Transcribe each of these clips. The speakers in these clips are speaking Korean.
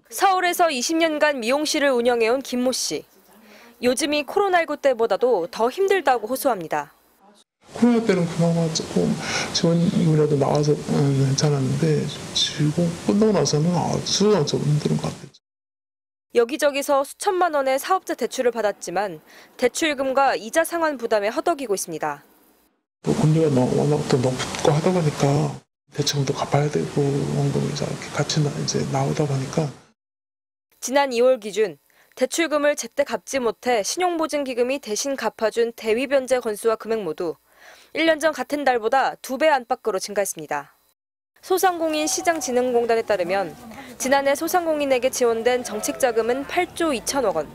서울에서 20년간 미용실을 운영해온 김모 씨. 요즘이 코로나19 때보다도 더 힘들다고 호소합니다. 코로나 때는 그나마 조금 지원이라도 나와서 괜찮았는데 지금 끝나고 나서는 아주 좀 힘든 것 같아요. 여기저기서 수천만 원의 사업자 대출을 받았지만 대출금과 이자 상환 부담에 허덕이고 있습니다. 금리가 워낙 또 높고 하다 보니까 대출금도 갚아야 되고 원금이자 이렇게 같이 이제 나오다 보니까. 지난 2월 기준 대출금을 제때 갚지 못해 신용보증기금이 대신 갚아준 대위 변제 건수와 금액 모두 1년 전 같은 달보다 2배 안팎으로 증가했습니다. 소상공인 시장진흥공단에 따르면 지난해 소상공인에게 지원된 정책자금은 8조 2천억 원.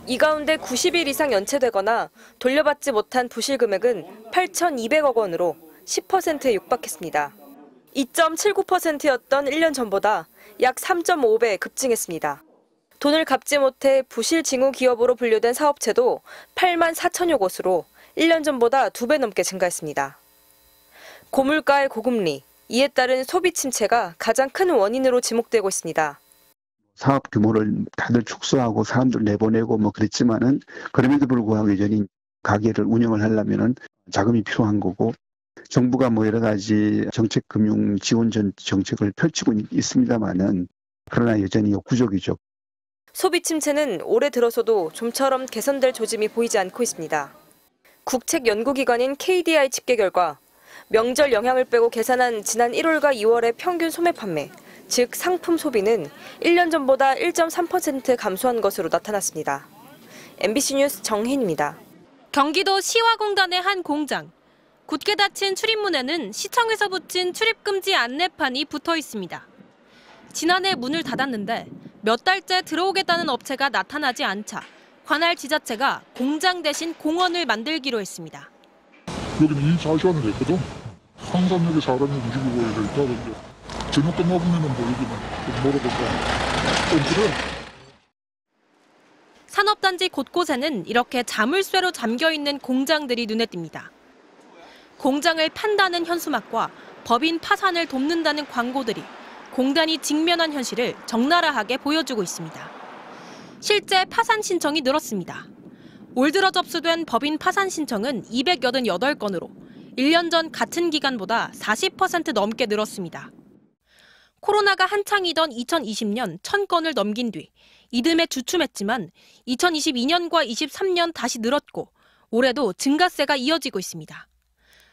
이 가운데 90일 이상 연체되거나 돌려받지 못한 부실 금액은 8,200억 원으로 10%에 육박했습니다. 2.79%였던 1년 전보다 약 3.5배 급증했습니다. 돈을 갚지 못해 부실 징후 기업으로 분류된 사업체도 8만 4천여 곳으로 1년 전보다 2배 넘게 증가했습니다. 고물가의 고금리, 이에 따른 소비 침체가 가장 큰 원인으로 지목되고 있습니다. 사업 규모를 다들 축소하고 사람들 내보내고 그랬지만은 그럼에도 불구하고 여전히 가게를 운영을 하려면은 자금이 필요한 거고 정부가 여러 가지 정책 금융 지원 정책을 펼치고 있습니다만은 그러나 여전히 역부족이죠. 소비 침체는 올해 들어서도 좀처럼 개선될 조짐이 보이지 않고 있습니다. 국책 연구기관인 KDI 집계 결과 명절 영향을 빼고 계산한 지난 1월과 2월의 평균 소매 판매, 즉 상품 소비는 1년 전보다 1.3% 감소한 것으로 나타났습니다. MBC 뉴스 정희인입니다. 경기도 시화공단의 한 공장. 굳게 닫힌 출입문에는 시청에서 붙인 출입금지 안내판이 붙어 있습니다. 지난해 문을 닫았는데 몇 달째 들어오겠다는 업체가 나타나지 않자 관할 지자체가 공장 대신 공원을 만들기로 했습니다. 여기는 24시간을 했거든. 항상 여기 사람이 움직이고 이러니까 근데 저녁 끝나보면은 여기는 뭐라 그럴까 좀 그래. 산업단지 곳곳에는 이렇게 자물쇠로 잠겨있는 공장들이 눈에 띕니다. 공장을 판다는 현수막과 법인 파산을 돕는다는 광고들이 공단이 직면한 현실을 적나라하게 보여주고 있습니다. 실제 파산 신청이 늘었습니다. 올 들어 접수된 법인 파산 신청은 288건으로 1년 전 같은 기간보다 40% 넘게 늘었습니다. 코로나가 한창이던 2020년 1000건을 넘긴 뒤 이듬해 주춤했지만 2022년과 23년 다시 늘었고 올해도 증가세가 이어지고 있습니다.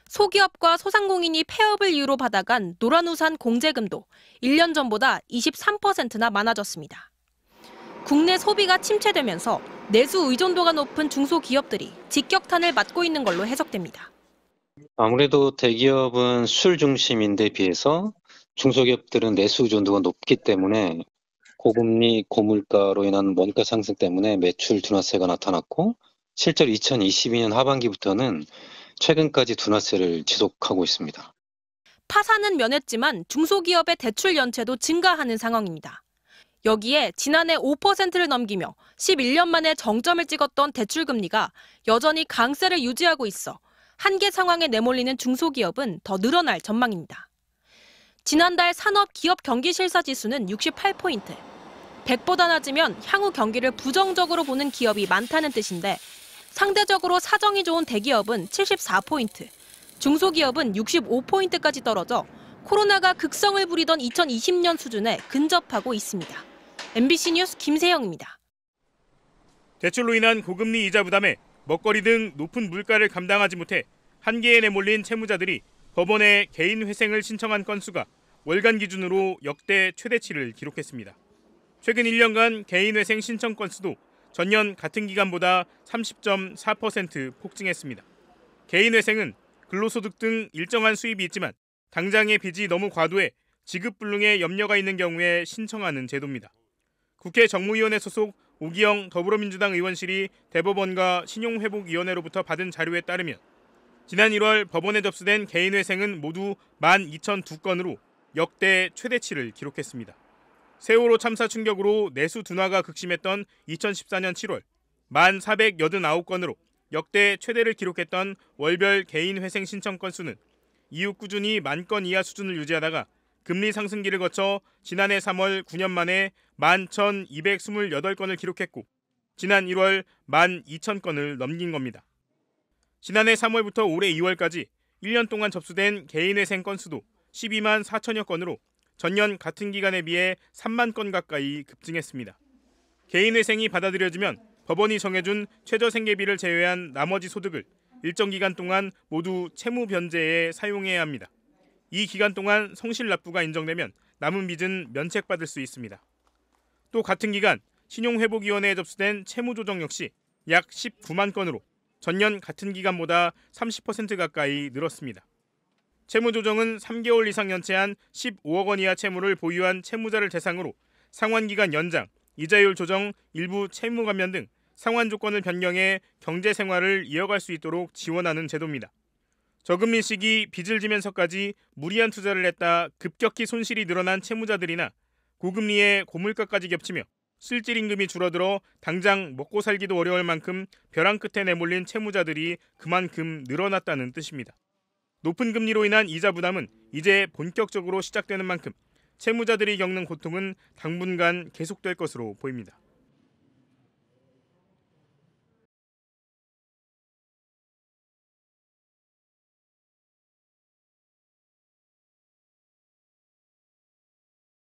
소기업과 소상공인이 폐업을 이유로 받아간 노란우산 공제금도 1년 전보다 23%나 많아졌습니다. 국내 소비가 침체되면서 내수 의존도가 높은 중소기업들이 직격탄을 맞고 있는 걸로 해석됩니다. 아무래도 대기업은 수출 중심인데 비해서 중소기업들은 내수 의존도가 높기 때문에 고금리, 고물가로 인한 원가 상승 때문에 매출 둔화세가 나타났고 실제로 2022년 하반기부터는 최근까지 둔화세를 지속하고 있습니다. 파산은 면했지만 중소기업의 대출 연체도 증가하는 상황입니다. 여기에 지난해 5%를 넘기며 11년 만에 정점을 찍었던 대출금리가 여전히 강세를 유지하고 있어 한계 상황에 내몰리는 중소기업은 더 늘어날 전망입니다. 지난달 산업기업경기실사지수는 68포인트. 100보다 낮으면 향후 경기를 부정적으로 보는 기업이 많다는 뜻인데 상대적으로 사정이 좋은 대기업은 74포인트, 중소기업은 65포인트까지 떨어져 코로나가 극성을 부리던 2020년 수준에 근접하고 있습니다. MBC 뉴스 김세영입니다. 대출로 인한 고금리 이자 부담에 먹거리 등 높은 물가를 감당하지 못해 한계에 내몰린 채무자들이 법원에 개인 회생을 신청한 건수가 월간 기준으로 역대 최대치를 기록했습니다. 최근 1년간 개인 회생 신청 건수도 전년 같은 기간보다 30.4% 폭증했습니다. 개인 회생은 근로소득 등 일정한 수입이 있지만 당장의 빚이 너무 과도해 지급불능에 염려가 있는 경우에 신청하는 제도입니다. 국회 정무위원회 소속 오기영 더불어민주당 의원실이 대법원과 신용회복위원회로부터 받은 자료에 따르면 지난 1월 법원에 접수된 개인 회생은 모두 12,002건으로 역대 최대치를 기록했습니다. 세월호 참사 충격으로 내수 둔화가 극심했던 2014년 7월 1,489건으로 역대 최대를 기록했던 월별 개인 회생 신청 건수는 이후 꾸준히 10,000건 이하 수준을 유지하다가 금리 상승기를 거쳐 지난해 3월 9년 만에 11,228건을 기록했고 지난 1월 12,000건을 넘긴 겁니다. 지난해 3월부터 올해 2월까지 1년 동안 접수된 개인회생 건수도 12만 4천여 건으로 전년 같은 기간에 비해 3만 건 가까이 급증했습니다. 개인회생이 받아들여지면 법원이 정해준 최저생계비를 제외한 나머지 소득을 일정 기간 동안 모두 채무 변제에 사용해야 합니다. 이 기간 동안 성실납부가 인정되면 남은 빚은 면책받을 수 있습니다. 또 같은 기간 신용회복위원회에 접수된 채무조정 역시 약 19만 건으로 전년 같은 기간보다 30% 가까이 늘었습니다. 채무조정은 3개월 이상 연체한 15억 원 이하 채무를 보유한 채무자를 대상으로 상환기간 연장, 이자율 조정, 일부 채무 감면 등 상환 조건을 변경해 경제생활을 이어갈 수 있도록 지원하는 제도입니다. 저금리 시기 빚을 지면서까지 무리한 투자를 했다 급격히 손실이 늘어난 채무자들이나 고금리에 고물가까지 겹치며 실질 임금이 줄어들어 당장 먹고 살기도 어려울 만큼 벼랑 끝에 내몰린 채무자들이 그만큼 늘어났다는 뜻입니다. 높은 금리로 인한 이자 부담은 이제 본격적으로 시작되는 만큼 채무자들이 겪는 고통은 당분간 계속될 것으로 보입니다.